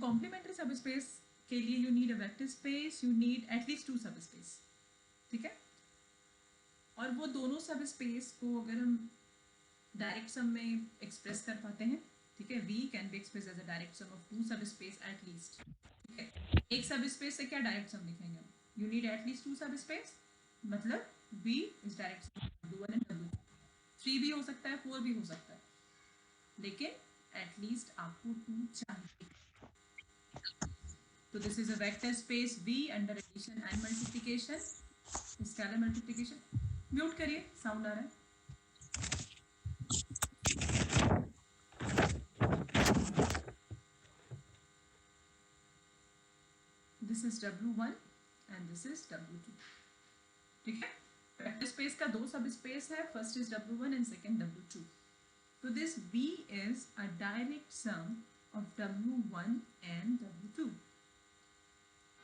Complementary सब space के लिए you need a vector space, you need at least 2 सब स्पेस, ठीक है। और वो दोनों सब स्पेस को अगर हम डायरेक्ट सम में एक्सप्रेस कर पाते हैं, ठीक है, v can be expressed as a direct sum of 2 सब स्पेस एटलीस्ट, ठीक है। एक सब स्पेस से क्या डायरेक्ट सम लिखेंगे हम, यू नीड एटलीस्ट 2 सब स्पेस, मतलब v is direct sum of w1 and w2। 3 भी हो सकता है, 4 भी हो सकता है, लेकिन एटलीस्ट आपको 2 चाहिए। तो this is a vector space v under addition and multiplication, scalar multiplication. Mute करिए, साउंड आ रहा है। This is w1 and this is w2, ठीक है। वेक्टर स्पेस का 2 सब स्पेस है, first is w1 and second w2। तो this v is a direct sum of w1 and w2।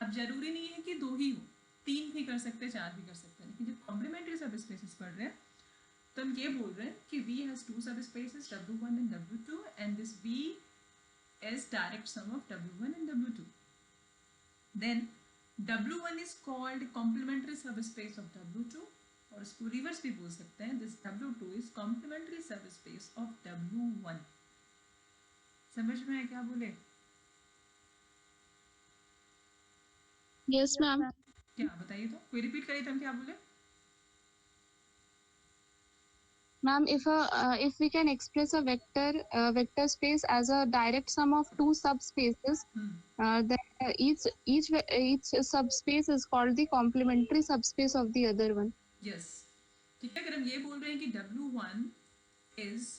अब जरूरी नहीं है कि 2 ही हो, 3 भी कर सकते हैं, 4 भी कर सकते हैं, लेकिन जब कॉम्प्लीमेंट्री सब स्पेसेस पढ़ रहे हैं तो हम ये बोल रहे हैं कि v has 2 subspaces w1 and w2 and this v is direct sum of w1 and w2. Then w1 is called complementary subspace of w2, और इसको रिवर्स भी बोल सकते हैं, this w2 is complementary subspace of w1। समझ में है क्या बोले? Yes, ma'am. क्या बताइए, तो कोई रिपीट करिए तो हम क्या बोले? Ma'am, if we can express a vector space as a direct sum of 2 subspaces, then each subspace is called the complementary subspace of the other one. Yes, ठीक है। अगर हम ये बोल रहे हैं कि w1 is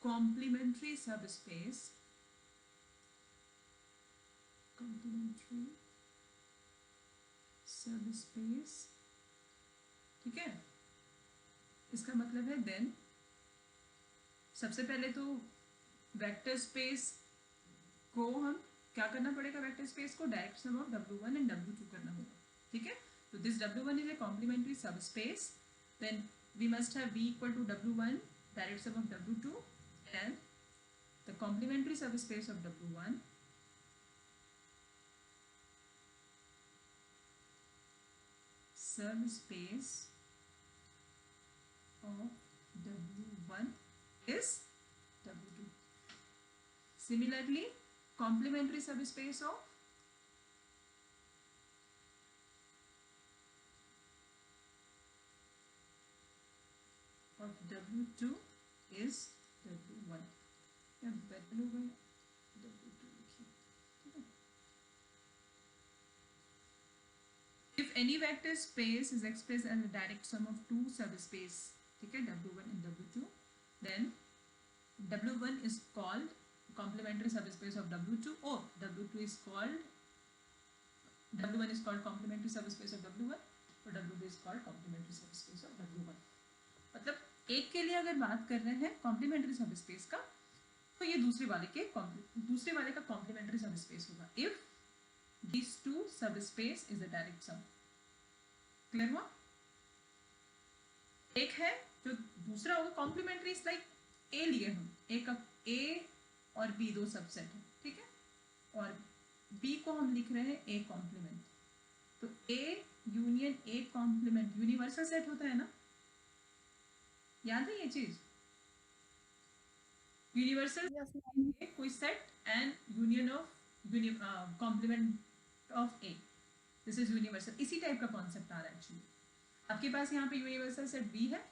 complementary subspace, complementary subspace, ठीक है, इसका मतलब है देन सबसे पहले तो वेक्टर स्पेस को हम क्या करना पड़ेगा, वेक्टर स्पेस को direct sum of w1 and w2 करना होगा, ठीक है। तो this w1 is a complementary subspace, then we must have v equal to w1 direct sum of w2 and the complementary subspace of w1 subspace of w1 is w2. Similarly, complementary subspace of w2 is w1। या better होगा w2 लिखिए, ठीक है। If any vector space is expressed as a direct sum of 2 subspace, ठीक है, w1 and w2, then w1 is called complementary subspace of w2, or w2 is called w1 is called complementary subspace of w1 और w2 is called complementary subspace of w1। मतलब एक के लिए अगर बात कर रहे हैं कॉम्प्लीमेंट्री सबस्पेस का, तो ये दूसरे वाले का कॉम्प्लीमेंट्री सबस्पेस होगा if these two subspace is a direct sum। Clear हुआ? एक है जो दूसरा होगा कॉम्प्लीमेंट्री, इज लाइक ए लिए हम, ए का ए और बी दो सबसेट है, ठीक है, और बी को हम लिख रहे हैं ए कॉम्प्लीमेंट। तो A union A complement universal set होता है ना, याद है ये चीज? यूनिवर्सल कोई set and union of complement of A, this is universal. इसी टाइप का कॉन्सेप्ट आ रहा है एक्चुअली। आपके पास यहाँ पे यूनिवर्सल सेट बी है,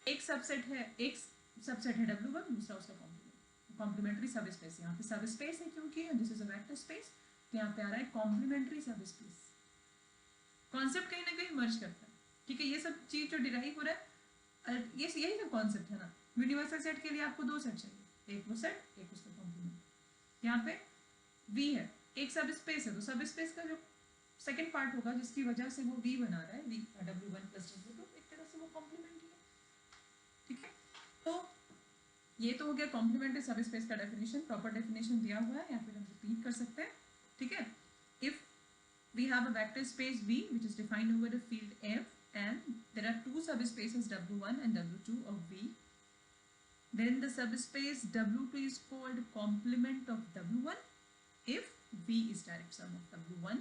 एक सबसेट है w1, दूसरा उसका कॉम्प्लीमेंट्री सब स्पेस। यहाँ पे सब स्पेस है क्योंकि this is a vector space, तो यहाँ पे आ रहा है कॉम्प्लीमेंट्री सब स्पेस। कॉन्सेप्ट कहीं ना कहीं मर्ज करता है, ठीक है। ये सब चीज जो डिराइव हो रहा है, ये यही सब कॉन्सेप्ट है ना। यूनिवर्सल सेट के लिए आपको 2 सेट चाहिए, एक वो सेट, एक उसका कॉम्प्लीमेंट। यहाँ पे v है, एक सब स्पेस है, तो सब स्पेस का जो सेकेंड पार्ट होगा जिसकी वजह से वो v बना रहा है, v w1 प्लस w2, एक तरह से वो कॉम्प्लीमेंट्री है, ठीक है। तो ये तो हो गया कॉम्प्लीमेंट्री सब स्पेस का डेफिनेशन, प्रॉपर डेफिनेशन दिया हुआ है, या फिर हम रिपीट कर सकते हैं, ठीक है। If we have a vector space V which is defined over the field F and there are 2 subspaces W1 and W2 of V, then the subspace W2 is called complement of W1 if V is direct sum of W1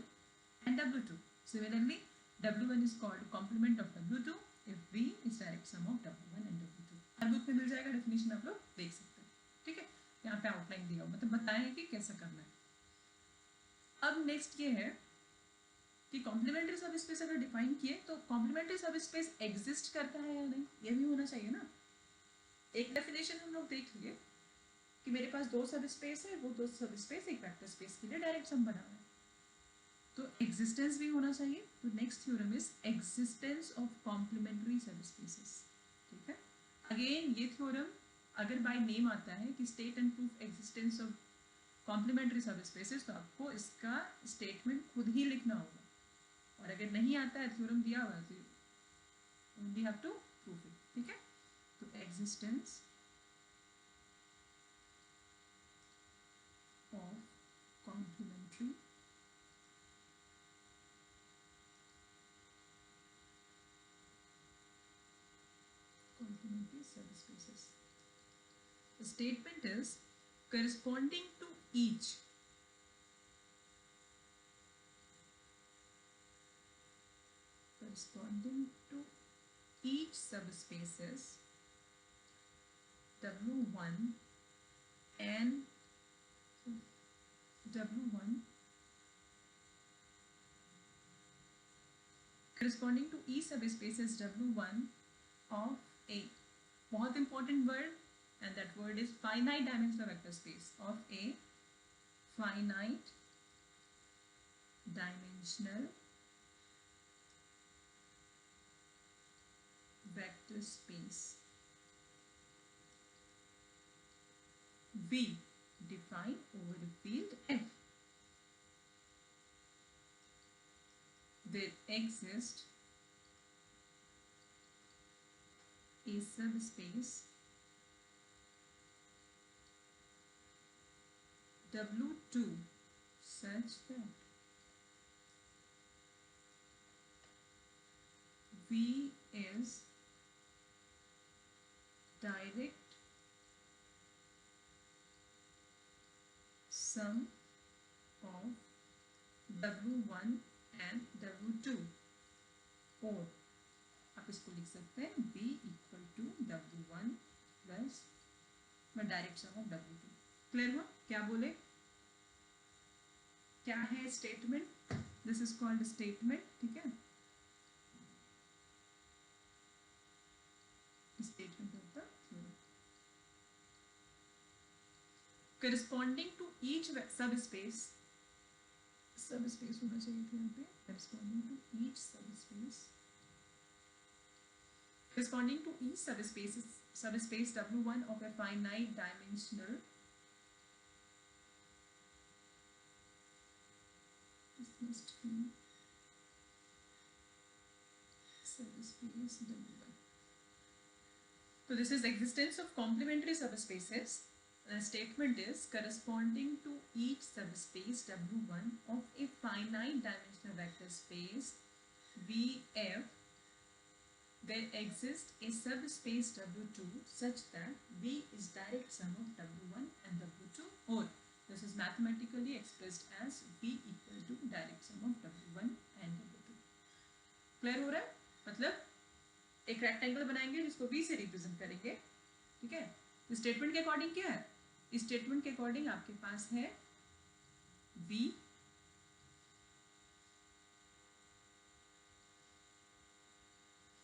and W2. Similarly, W1 is called complement of W2 if V is direct sum of W1 and W2. Her book में मिल जाएगा, definition आप लोग देख सकते हैं. ठीक है, यहाँ पे आउटलाइन दिया हुआ, मतलब बताएं कि कैसे करना है. अब नेक्स्ट ये है कि कॉम्प्लीमेंट्री सब स्पेस अगर डिफाइन किए तो कॉम्प्लीमेंट्री सब स्पेस एग्जिस्ट करता है या नहीं, ये भी होना चाहिए ना. एक डेफिनेशन हम लोग देख लिए कि मेरे पास दो सब स्पेस है, वो दो सब स्पेस एक वेक्टर स्पेस के लिए डायरेक्ट सम बना हुआ है, तो एग्जिस्टेंस भी होना चाहिए. तो next theorem is existence of complementary subspaces. ठीक है, अगेन ये थ्योरम अगर बाय नेम आता है कि state and proof existence of complementary subspaces, तो आपको इसका स्टेटमेंट खुद ही लिखना होगा. और अगर नहीं आता है, थ्योरम दिया हुआ है, तो only have to proof it. ठीक है, तो existence of complementary subspaces. The statement is corresponding to each subspaces W1 and W1 corresponding to each subspaces W1 of A. बहुत important word, and that word is finite dimensional vector space of A finite dimensional vector space V defined over the field F. There exists a subspace W2 such that V is direct sum of W1 and W2, और आप इसको लिख सकते हैं B equal to W1 plus direct sum of W2. Clear हुआ क्या बोले, क्या है statement? This is called statement. ठीक है, statement of the theorem. corresponding to each subspace होना चाहिए था यहाँ पे, corresponding to each subspace W1 of a finite dimensional, this must be subspace W1. So this is existence of complementary subspaces. The statement is corresponding to each subspace W1 of a finite dimensional vector space VF, there exists a subspace W2 such that V is direct sum of W1 and W2, or this is mathematically expressed as V equal to direct sum of W1 and W2. Clear हो रहा है? मतलब एक rectangle बनाएंगे जिसको V से represent करेंगे. ठीक है, स्टेटमेंट के अकॉर्डिंग क्या है? स्टेटमेंट के अकॉर्डिंग आपके पास है V,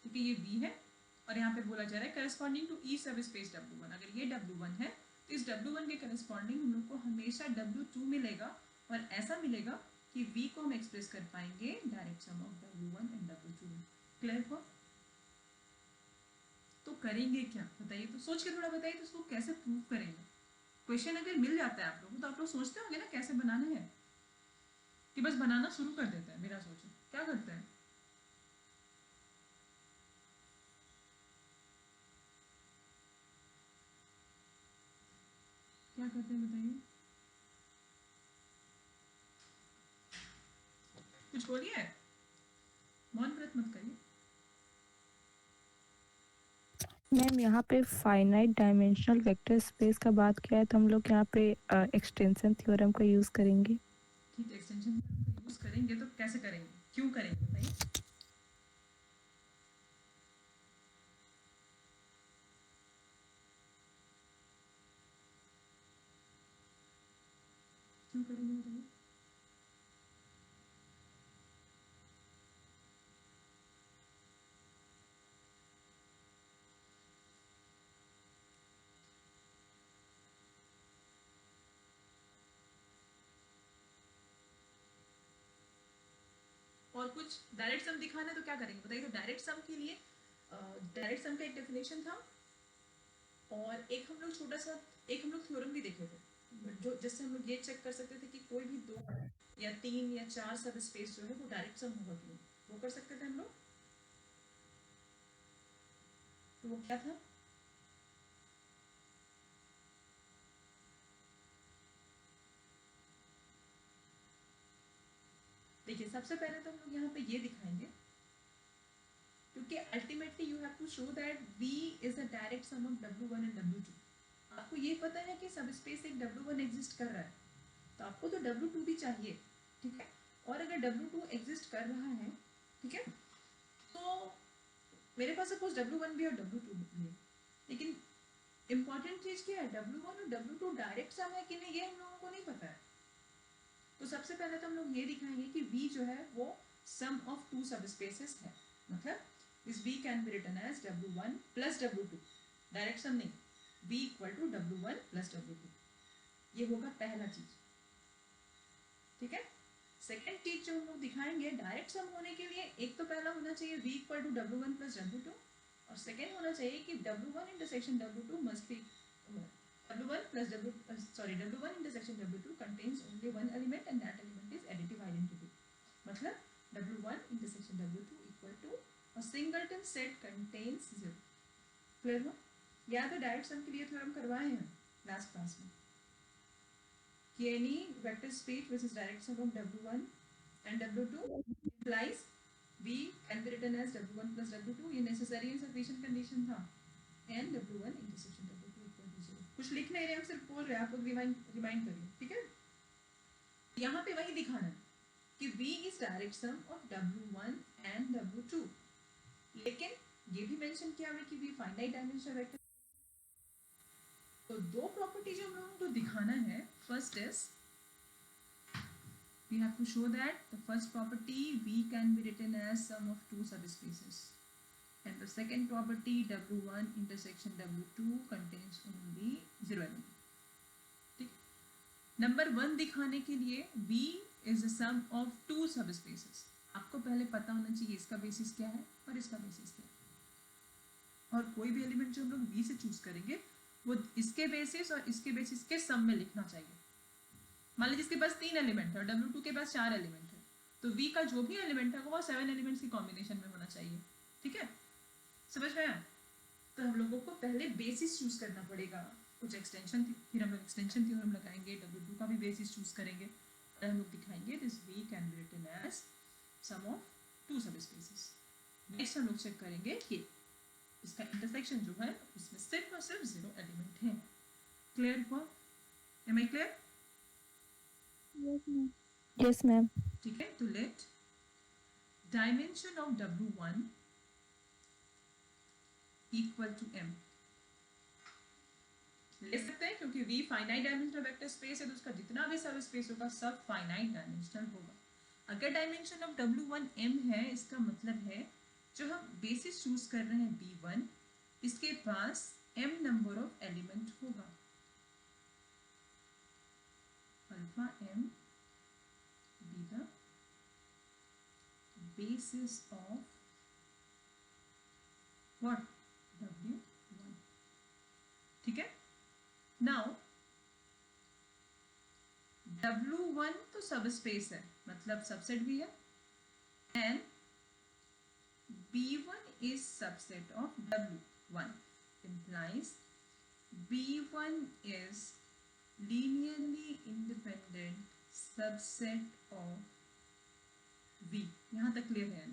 ठीक है, ये V है, और यहाँ पे बोला जा रहा है करस्पॉन्डिंग टू ई सब स्पेस W1. अगर ये W1 है तो इस W1 के करस्पॉन्डिंग हम लोग को हमेशा W2 मिलेगा, और ऐसा मिलेगा कि V को हम एक्सप्रेस कर पाएंगे direct sum of W1 and W2. Clear हो? तो करेंगे क्या बताइए, तो सोच के थोड़ा बताइए, तो इसको कैसे प्रूव करेंगे. क्वेश्चन अगर मिल जाता है आप लोगों को तो आप लोग सोचते होंगे ना कैसे बनाना है, कि बस बनाना शुरू कर देते हैं बिना सोचे. क्या करते हैं? क्या करते हैं बताइए, कुछ बोलिए, मौन व्रत मत करिए. मैम यहाँ पे फाइनाइट डायमेंशनल वेक्टर स्पेस का बात किया है तो हम लोग यहाँ पे एक्सटेंशन थ्योरम का यूज़ करेंगे। ठीक है, एक्सटेंशन थ्योरम का यूज़ करेंगे तो कैसे करेंगे, क्यों करेंगे बताइए। क्यों करेंगे बताइए। और कुछ डायरेक्ट सम दिखाना है तो क्या करेंगे बताइए। तो डायरेक्ट सम के लिए डायरेक्ट सम का एक डेफिनेशन था और एक हम लोग छोटा सा एक हम लोग थ्योरम भी देखे थे जो जिससे हम लोग ये चेक कर सकते थे कि कोई भी 2 या 3 या 4 सब स्पेस जो है वो डायरेक्ट सम होगा कि नहीं, वो कर सकते थे हम लोग। तो वो क्या था। देखिए सबसे पहले तो हम लोग यहाँ पे ये दिखाएंगे क्योंकि ultimately you have to show that V is a direct sum of W1 and W2। आपको ये पता है कि सब स्पेस एक W1 एग्जिस्ट कर रहा है तो आपको तो W2 भी चाहिए, ठीक है। और अगर W2 एग्जिस्ट कर रहा है, ठीक है, तो मेरे पास सपोज W1 भी और W2 भी है, लेकिन इंपॉर्टेंट चीज क्या है, W1 और W2 डायरेक्ट सम है कि नहीं ये हम लोगों को नहीं पता है। तो सबसे पहले तो हम लोग ये दिखाएंगे कि V जो है वो सम ऑफ 2 सब स्पेसेस है, मतलब this V can be written as W1 plus W2, direct sum नहीं, V equal to W1 plus W2, ये होगा पहला चीज, ठीक है। सेकेंड चीज जो हम लोग दिखाएंगे डायरेक्ट सम होने के लिए, एक तो पहला होना चाहिए V equal to W1 plus W2 और सेकेंड होना चाहिए कि W1 intersection W2 must be W1 plus W1 intersection W2 contains only one element and that element is additive identity, मतलब W1 intersection W2 equal to a singleton set contains 0। Clear हो। या तो direct sum के लिए theorem करवाए हैं last class में कि any vector space which is direct sum of W1 and W2 implies V can be written as W1 plus W2, ये necessary and sufficient condition था, and W1 intersection W2 equal to 0। कुछ लिख नहीं रहे हम, सिर्फ बोल रहे हैं, आप लोग रिमाइंड करिए, ठीक है। यहाँ पे वही दिखाना है कि V is direct sum of W1 and W2, लेकिन ये भी मेंशन किया हुआ कि V फाइनाइट डायमेंशनल वेक्टर। तो दो प्रॉपर्टी जो हम लोगों को दिखाना है, first is we have to show that the first property V can be written as sum of 2 subspaces and the second property W1 intersection W2 contains only 0 element, ठीक। Number 1 दिखाने के लिए V is a sum of 2 subspaces, आपको पहले पता होना चाहिए इसका बेसिस क्या है और इसका बेसिस क्या है, और कोई भी एलिमेंट जो हम लोग V से चूज करेंगे वो इसके बेसिस और इसके बेसिस के सम में लिखना चाहिए। मान लीजिए इसके पास 3 एलिमेंट है और W2 के पास 4 एलिमेंट है, तो V का जो भी एलिमेंट है वो 7 एलिमेंट्स की कॉम्बिनेशन में होना चाहिए, ठीक है। समझ में आया। तो हम लोगों को पहले बेसिस चूज करना पड़ेगा, कुछ एक्सटेंशन, फिर हम लोग एक्सटेंशन थ्योरम लगाएंगे, W2 का भी बेसिस चूज करेंगे और हम लोग दिखाएंगे this V can be written as sum of 2 subspaces. Next हम लोग चेक करेंगे कि इसका इंटरसेक्शन जो है उसमें सिर्फ और सिर्फ 0 एलिमेंट है। क्लियर हुआ, am I clear. Yes ma'am. ठीक है, तो let dimension of W1 equal to m ले सकते हैं क्योंकि V finite dimensional vector space है तो उसका जितना भी सब स्पेस होगा सब फाइनाइट डायमेंशनल होगा। अगर डायमेंशन ऑफ W1 m है इसका मतलब है जो हम बेसिस चूज कर रहे हैं B1 इसके पास m नंबर ऑफ एलिमेंट होगा, alpha m be the basis of what W1, ठीक है। नाउ W1 तो सब स्पेस है मतलब सबसेट भी है and B1 is subset of W1 implies B1 is linearly independent subset of V। यहां तक क्लियर है।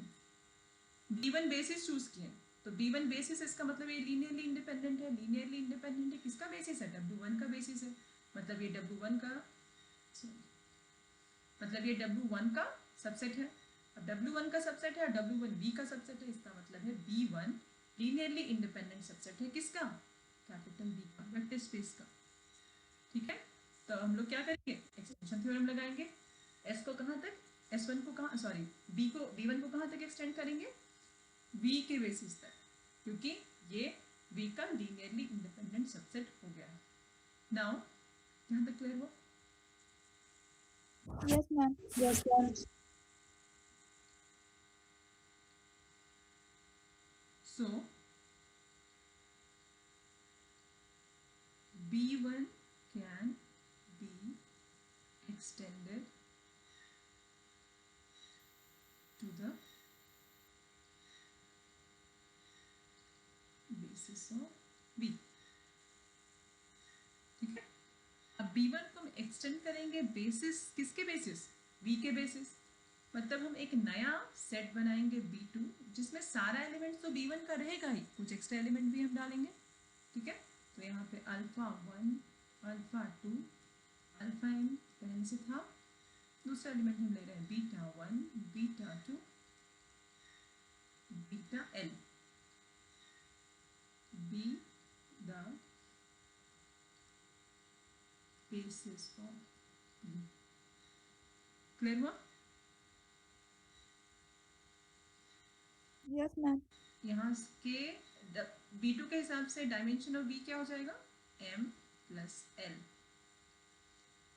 B1 बेसिस चूज किए तो B1 बेसिस, इसका मतलब ये लीनियरली इंडिपेंडेंट है। लीनियरली इंडिपेंडेंट है, किसका बेसिस है? W1 का बेसिस है। मतलब ये W1 का मतलब ये W1 का सबसेट है। अब W1 का सबसेट है और W1 B का सबसेट है, इसका मतलब है B1 लीनियरली इंडिपेंडेंट सबसेट है किसका? कैपिटल B का, वेक्टर स्पेस का। ठीक है, तो हम लोग क्या करेंगे? एक्सटेंशन थ्योरम लगाएंगे। S को कहाँ तक, S1 को कहाँ, सॉरी B1 को कहाँ तक एक्सटेंड करेंगे? V के बेसिस तक, क्योंकि ये V का लीनियरली इंडिपेंडेंट सबसेट हो गया है। नाउ यहाँ तक क्लियर हो? Yes, ma'am. Yes, ma'am. So B1 can be extended to the basis of B। ठीक है, अब B1 को हम एक्सटेंड करेंगे बेसिस, किसके बेसिस? V के बेसिस। मतलब हम एक नया सेट बनाएंगे B2 जिसमें सारा एलिमेंट तो B1 का रहेगा ही, कुछ एक्स्ट्रा एलिमेंट भी हम डालेंगे। ठीक है, तो यहाँ पे α1, α2, αn पहले से था। दूसरा एलिमेंट हम ले रहे हैं β1, β2, βl, be the basis of B। Clear हुआ? Yes, ma'am. यहाँ के B2 के हिसाब से डायमेंशन ऑफ B क्या हो जाएगा? m plus l।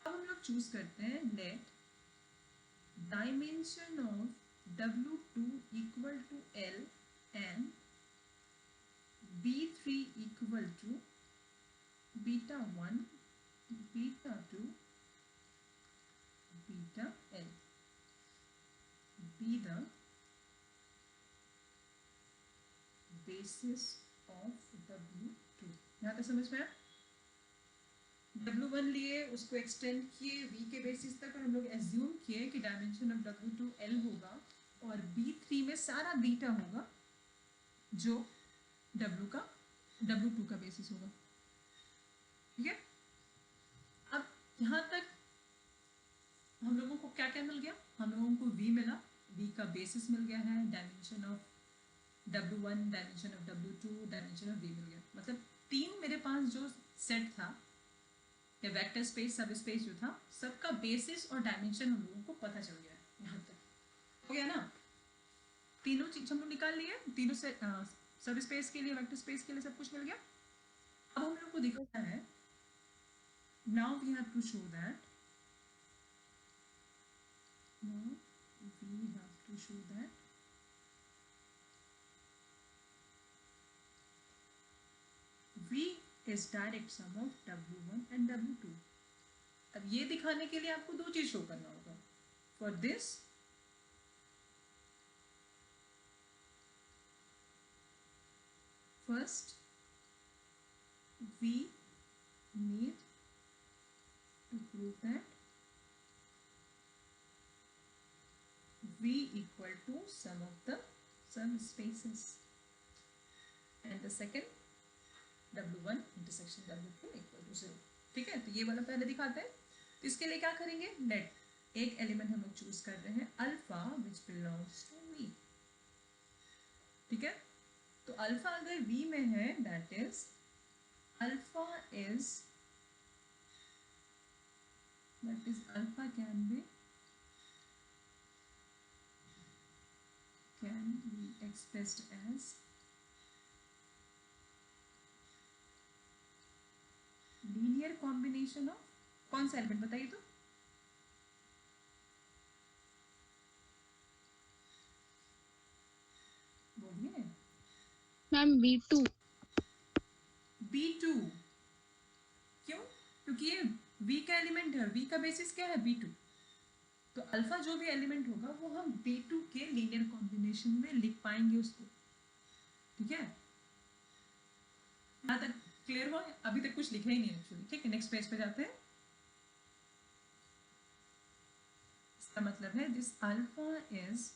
अब हम लोग चूज करते हैं let dimension of W2 equal to L and B3 equal to β1, β2, βl be the basis of W2। यहाँ तक समझ में आया? W1 लिए, उसको एक्सटेंड किए V के बेसिस तक और हम लोग एज्यूम किए कि डायमेंशन ऑफ W2 L होगा और B3 में सारा बीटा होगा जो W2 का बेसिस होगा। ठीक है, अब यहाँ तक हम लोगों को क्या क्या मिल गया? हम लोगों को V मिला, V का बेसिस मिल गया है, dimension of W1, dimension of W2, dimension of V मिल गया। मतलब तीन मेरे पास जो सेट था या वेक्टर स्पेस, सब स्पेस जो था, सबका बेसिस और डायमेंशन हम लोगों को पता चल गया है। यहाँ तक हो गया ना? तीनों चीज हम लोग निकाल लिए, तीनों से सब स्पेस के लिए, वेक्टर स्पेस के लिए सब कुछ मिल गया। अब हम लोग को दिखाना है, now we have to show that, now we have to show that V is direct sum of W1 and W2। अब ये दिखाने के लिए आपको दो चीज शो करना होगा। For this first we need to prove that V equal to sum of the subspaces and the second W1 intersection W2 equal to 0। ठीक है, तो ये वाला पहले दिखाते हैं। तो इसके लिए क्या करेंगे? लेट एक एलिमेंट हम लोग चूज कर रहे हैं alpha which belongs to V। ठीक है, तो अल्फा अगर V में है, that is alpha can be expressed as linear combination of, कौन सा एलिमेंट बताइए तो? बोलिए। Ma'am B2। B2 क्यों? क्योंकि ये V का एलिमेंट है, V का बेसिस क्या है? B2। तो अल्फा जो भी एलिमेंट होगा वो हम B2 के लीनियर कॉम्बिनेशन में लिख पाएंगे उसको। ठीक है, यहाँ तक क्लियर हो? अभी तक कुछ लिखा ही नहीं एक्चुअली। ठीक है, नेक्स्ट पेज पे जाते हैं। इसका मतलब है this alpha is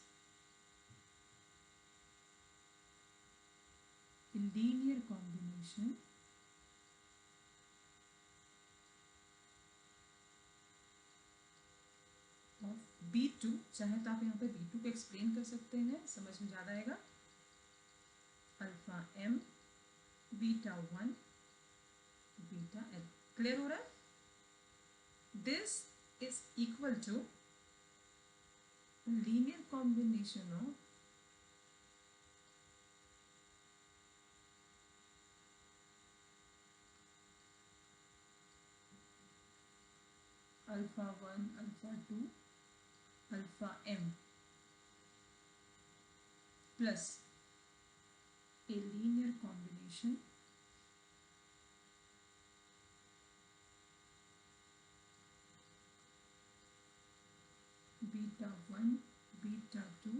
linear combination of B2, चाहे तो आप यहाँ पे B2 को एक्सप्लेन कर सकते हैं, समझ में ज़्यादा आएगा, alpha m beta 1 beta l। Clear हो रहा है? This is equal to linear combination of alpha 1 alpha 2 alpha m plus a linear combination beta 1 beta 2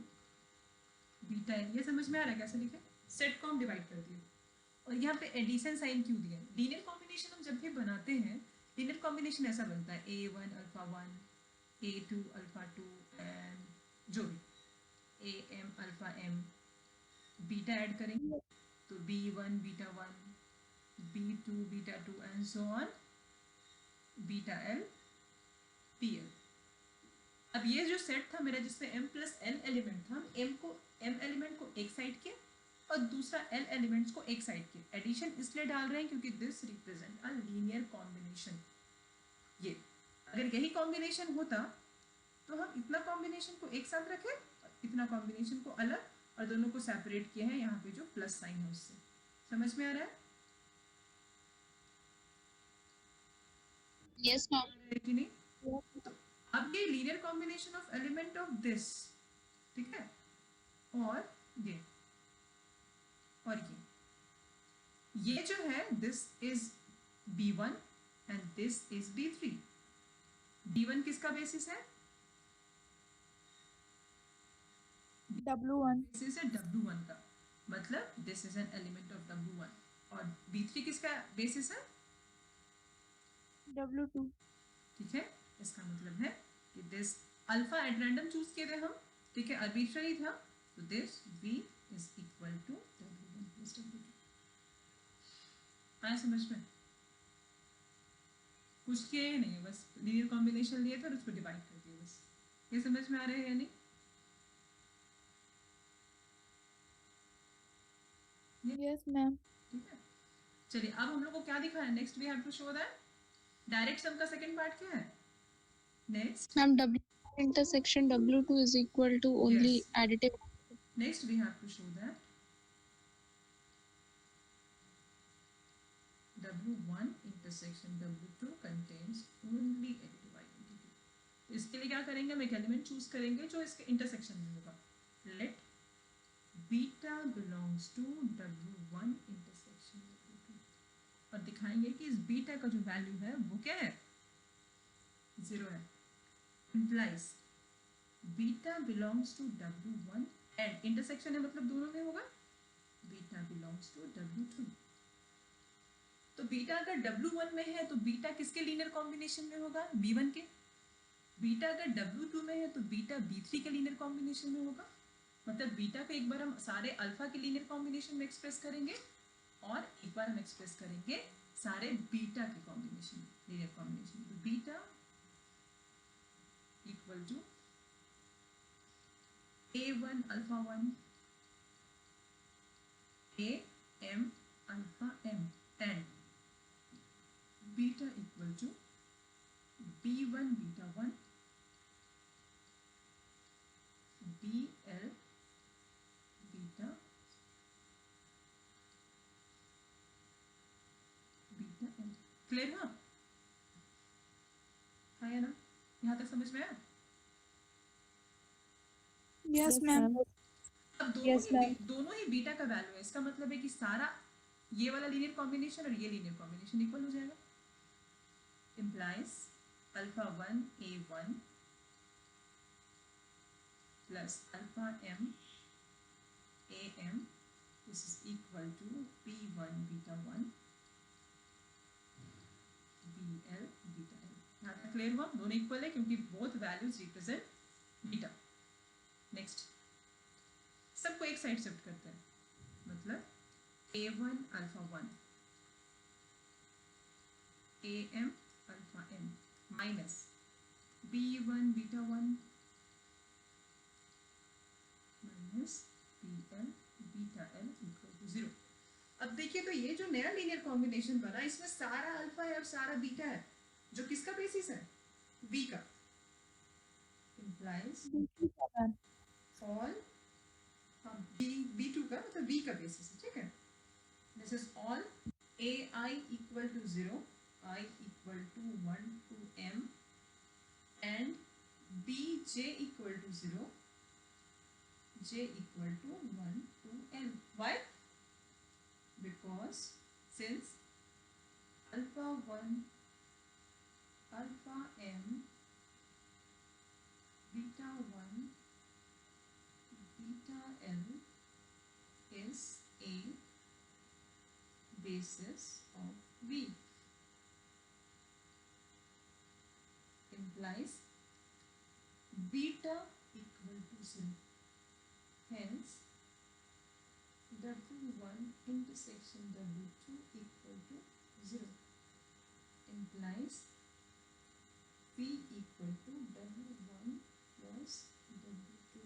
beta l। ये समझ में आ रहा है कैसे लिखे? सेट को हम डिवाइड कर दिए और यहाँ पे एडिशन साइन क्यों दिया? लीनियर कॉम्बिनेशन हम जब भी बनाते हैं, लीनियर कॉम्बिनेशन ऐसा बनता है a1 alpha 1 a2 alpha 2 and जो भी am alpha m, beta add करेंगे तो b1 beta 1 b2 beta 2 and so on beta l pl। अब ये जो सेट था मेरा जिसमें m प्लस l एलिमेंट था, m एलिमेंट को एक साइड के और दूसरा l एलिमेंट्स को एक साइड के एडिशन इसलिए डाल रहे हैं क्योंकि this represent a linear combination. ये अगर यही कॉम्बिनेशन होता तो हम इतना कॉम्बिनेशन को एक साथ रखें और इतना कॉम्बिनेशन को अलग और दोनों को सेपरेट किया है यहाँ पे जो प्लस साइन है उससे। समझ में आ रहा है? Yes, ma'am. कि नहीं? तो अब ये linear combination of element of this, ठीक है, और ये और ये जो है this is b1 and this is b3। b1 किसका बेसिस है? W1 बेसिस है w1 का, मतलब this is an element of w1। और b3 किसका बेसिस है? W2 ठीक है, इसका मतलब है कि this alpha at random choose किए थे हम, ठीक है, आर्बिट्ररी था, तो this v is equal to w1 plus w2। आया समझ में? कुछ किया ही नहीं है, बस लीनियर कॉम्बिनेशन लिए थे और उसको डिवाइड कर दिया बस। ये समझ में आ रहा है या नहीं? Yes, ma'am. ठीक है, चलिए अब हम लोग को क्या दिखा है? Next we have to show that direct sum का सेकंड पार्ट क्या है? Next Ma'am, W intersection W2 is equal to only Yes. additive. next we have to show that W1 intersection W2 contains only additive identity। तो इसके लिए क्या करेंगे? हम एक एलिमेंट चूज करेंगे जो इसके इंटरसेक्शन में होगा। Let beta belongs to W1 intersection W2 और दिखाएंगे कि इस बीटा का जो वैल्यू है वो क्या है? 0 है। implies beta belongs to W1 and intersection है मतलब दोनों में होगा बीटा बिलोंग्स टू W2। तो बीटा अगर W1 में है तो बीटा किसके लीनियर कॉम्बिनेशन में होगा? B1 के। बीटा अगर W2 में है तो बीटा B3 के लीनियर कॉम्बिनेशन में होगा। मतलब बीटा को एक बार हम सारे अल्फा के लीनियर कॉम्बिनेशन में एक्सप्रेस करेंगे और एक बार हम एक्सप्रेस करेंगे सारे बीटा के कॉम्बिनेशन लीनियर कॉम्बिनेशन। तो beta equal to A1 alpha 1 AM alpha M and beta equal to B1 beta 1 BL beta beta L। Clear है? हाँ या ना? यहाँ तक समझ में आया? Yes, ma'am. अब Yes, ma'am. दोनों ही बीटा का वैल्यू है, इसका मतलब है कि सारा ये वाला लीनियर कॉम्बिनेशन और ये लीनियर कॉम्बिनेशन इक्वल हो जाएगा। implies alpha 1 A1 plus alpha M AM this is equal to B1 beta 1 BL beta L। यहाँ तक क्लियर हुआ? दोनों इक्वल है क्योंकि both values represent beta. Next सबको एक साइड शिफ्ट करते हैं, मतलब A1 alpha 1 AM alpha m minus B1 beta 1 minus BL beta L equal to 0। अब देखिए तो ये जो नया लीनियर कॉम्बिनेशन बना इसमें सारा अल्फा है और सारा बीटा है, जो किसका बेसिस है? V का। implies all B2 का मतलब V का बेसिस है, ठीक है। This is all AI equal to 0, I equal to 1 to M and BJ equal to 0, J equal to 1 to L. Why? Because since alpha 1 alpha M beta 1 beta L is a basis of V, implies beta equal to 0. Hence, W1 intersection W2 equal to 0, implies V equal to W1 plus W2।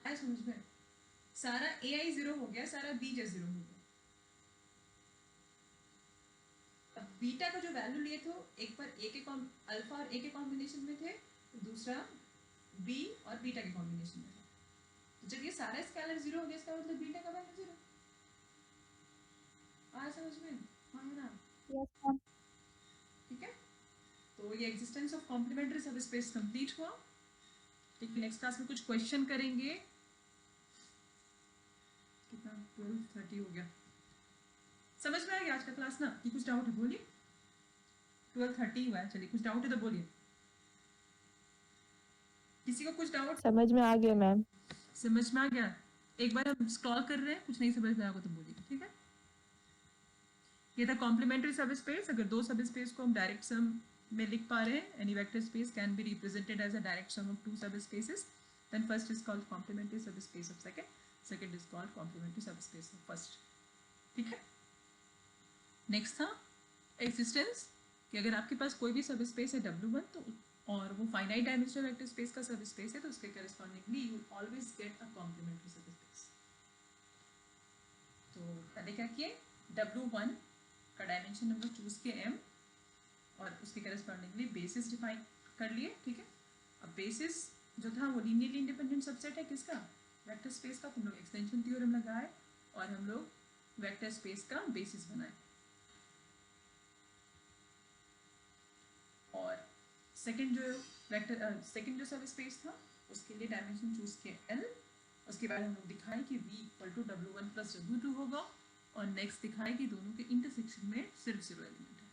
आया समझ में? सारा AI 0 हो गया, सारा BJ 0 हो गया। अब बीटा का जो वैल्यू लिए थे एक पर A के अल्फा और A के कॉम्बिनेशन में थे, तो दूसरा B और बीटा के कॉम्बिनेशन में था। तो जब ये सारा स्केलर 0 हो गया इसका मतलब बीटा का वैल्यू 0। आया समझ में? हाँ है ना? Yes ma'am. ठीक है, तो ये existence of complementary subspace complete हुआ। ठीक है, नेक्स्ट क्लास में कुछ क्वेश्चन करेंगे। कितना 12:30 हो गया। समझ में आ गया आज का क्लास ना? कि कुछ डाउट है बोलिए। 12:30 हुआ है, चलिए कुछ डाउट है तो बोलिए। किसी को कुछ डाउट? समझ में आ गया मैम। समझ में आ गया? एक बार हम स्क्रॉल कर रहे हैं, कुछ नहीं समझ में आएगा तो बोलिए, ठीक है। ये था कॉम्प्लीमेंट्री सबस्पेस। अगर दो सबस्पेस को हम डायरेक्ट सम में लिख पा रहे हैं, any vector space can be represented as a direct sum of two subspaces, then first is called complementary subspace of second, second is called complementary subspace of first. ठीक है, next था existence, कि अगर आपके पास कोई भी सबस्पेस है W1 तो और वो फाइनाइट डायमेंशनल वेक्टर स्पेस का सबस्पेस है, तो उसके correspondingly you always get a complementary subspace. तो पहले क्या किए, W1 का डायमेंशन नंबर चूज किए M और उसके करस्पॉन्डिंगली बेसिस डिफाइन कर लिए। ठीक है, अब बेसिस जो था वो लीनियरली इंडिपेंडेंट सबसेट है किसका? वेक्टर स्पेस का। तो हम लोग एक्सटेंशन थ्योरम लगाए और हम लोग वेक्टर स्पेस का बेसिस बनाए। और सेकंड जो सब स्पेस था उसके लिए डायमेंशन चूज किए L। उसके बाद हम लोग दिखाए कि V equal to W1 plus W2 होगा, और नेक्स्ट दिखाए कि दोनों के इंटरसेक्शन में सिर्फ 0 एलिमेंट है।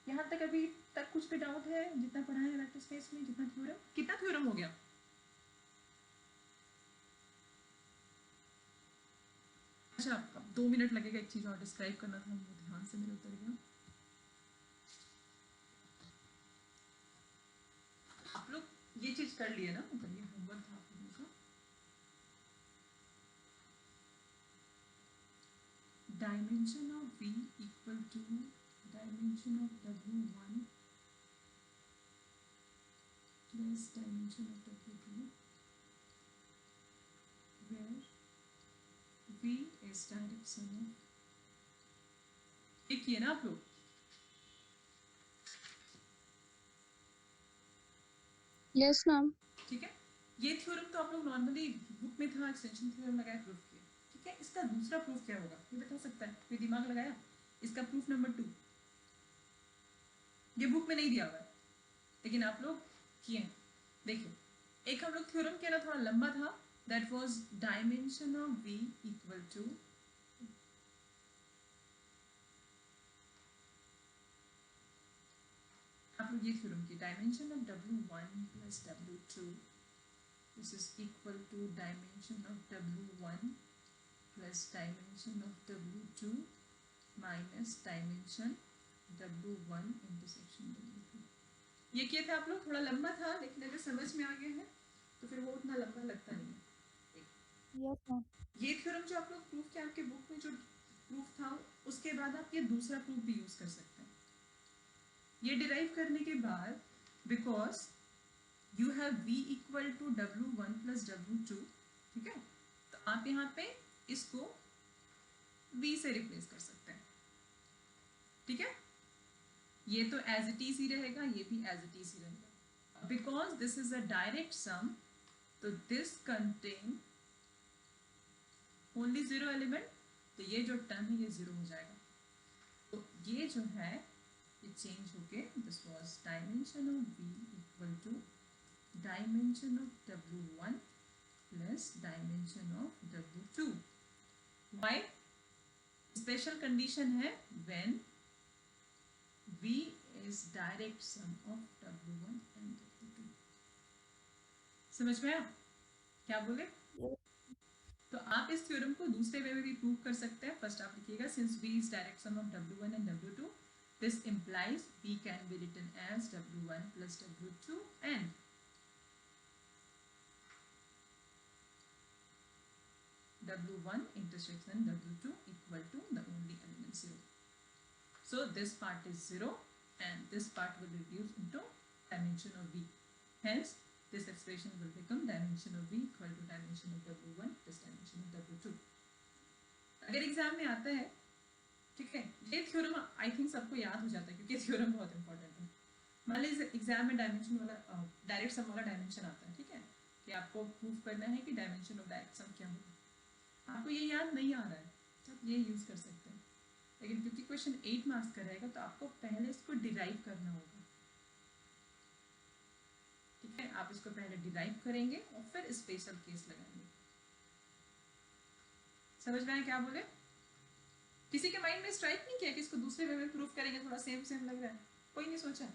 यहाँ तक अभी तक कुछ भी डाउट है? जितना पढ़ा है वेक्टर स्पेस में, जितना थ्योरम, कितना थ्योरम हो गया? अच्छा, अब 2 मिनट लगेगा, एक चीज और डिस्क्राइब करना था, वो ध्यान से मेरे उतर गया। आप लोग ये चीज कर लिए ना, मतलब ये होमवर्क था आप लोगों का। Dimension of V equal to dimension of W1 plus dimension of W2 where V is direct sum of, ये किए ना आप लोग? Yes, ma'am. ठीक है, ये थ्योरम तो आप लोग नॉर्मली बुक में था, एक्सटेंशन थ्योरम लगाया, प्रूफ किया। ठीक है, इसका दूसरा प्रूफ क्या होगा ये बता सकता है कोई? दिमाग लगाया? इसका प्रूफ नंबर 2 ये बुक में नहीं दिया हुआ है, लेकिन आप लोग किए हैं। देखिए, एक हम लोग थ्योरम किया ना, थोड़ा लंबा था, that was dimension of V equal to आप लोग ये थ्योरम की dimension of W1 plus W2 this is equal to dimension of W1 plus dimension of W2 minus dimension W1 intersection W2। ये किए थे आप लोग, थोड़ा लंबा था लेकिन अगर समझ में आ गया है तो फिर वो उतना लंबा लगता नहीं है। Yes ma'am. ये थ्योरम जो आप लोग प्रूफ किया आपके बुक में जो प्रूफ था, उसके बाद आप ये दूसरा प्रूफ भी यूज कर सकते हैं। ये डिराइव करने के बाद, because you have v equal to W1 plus W2, ठीक है, तो आप यहाँ पे इसको v से रिप्लेस कर सकते हैं, ठीक है। ये तो एज इट इज ही रहेगा, ये भी एज इट इज ही रहेगा। Because this is a direct sum, तो this contain only zero element, तो ये जो टर्म है ये जीरो हो जाएगा। तो ये जो है ये चेंज होके this was dimension of v equal to dimension of W1 plus dimension of W2। Why? Special condition है when v is direct sum of W1 and W2। समझ में आया क्या बोले? तो आप इस थ्योरम को दूसरे वे में भी प्रूव कर सकते हैं। फर्स्ट आप लिखिएगा since v is direct sum of W1 and W2, this implies v can be written as W1 plus W2 and W1 intersection W2 equal to the only element 0. So this part is 0 and this part will reduce into dimension of v. Hence this expression will become dimension of v equal to dimension of W1 plus dimension of W2. अगर exam में आता है, ठीक है, ये theorem I think सबको याद हो जाता है क्योंकि थ्योरम बहुत इंपॉर्टेंट है। मान लीजिए एग्जाम में डायमेंशन वाला डायरेक्ट सम वाला डायमेंशन आता है, ठीक है, कि आपको प्रूव करना है कि डायमेंशन ऑफ डायरेक्ट सम क्या होगा। आपको ये याद नहीं आ रहा है तो आप ये यूज कर सकते हैं, लेकिन क्योंकि क्वेश्चन 8 मार्क्स का रहेगा तो आपको पहले इसको डिराइव करना होगा, ठीक है। आप इसको पहले डिराइव करेंगे और फिर स्पेशल केस लगाएंगे। समझ में आया क्या बोले? किसी के माइंड में स्ट्राइक नहीं किया कि इसको दूसरे वे में प्रूफ करेंगे, थोड़ा सेम सेम लग रहा है? कोई नहीं सोचा?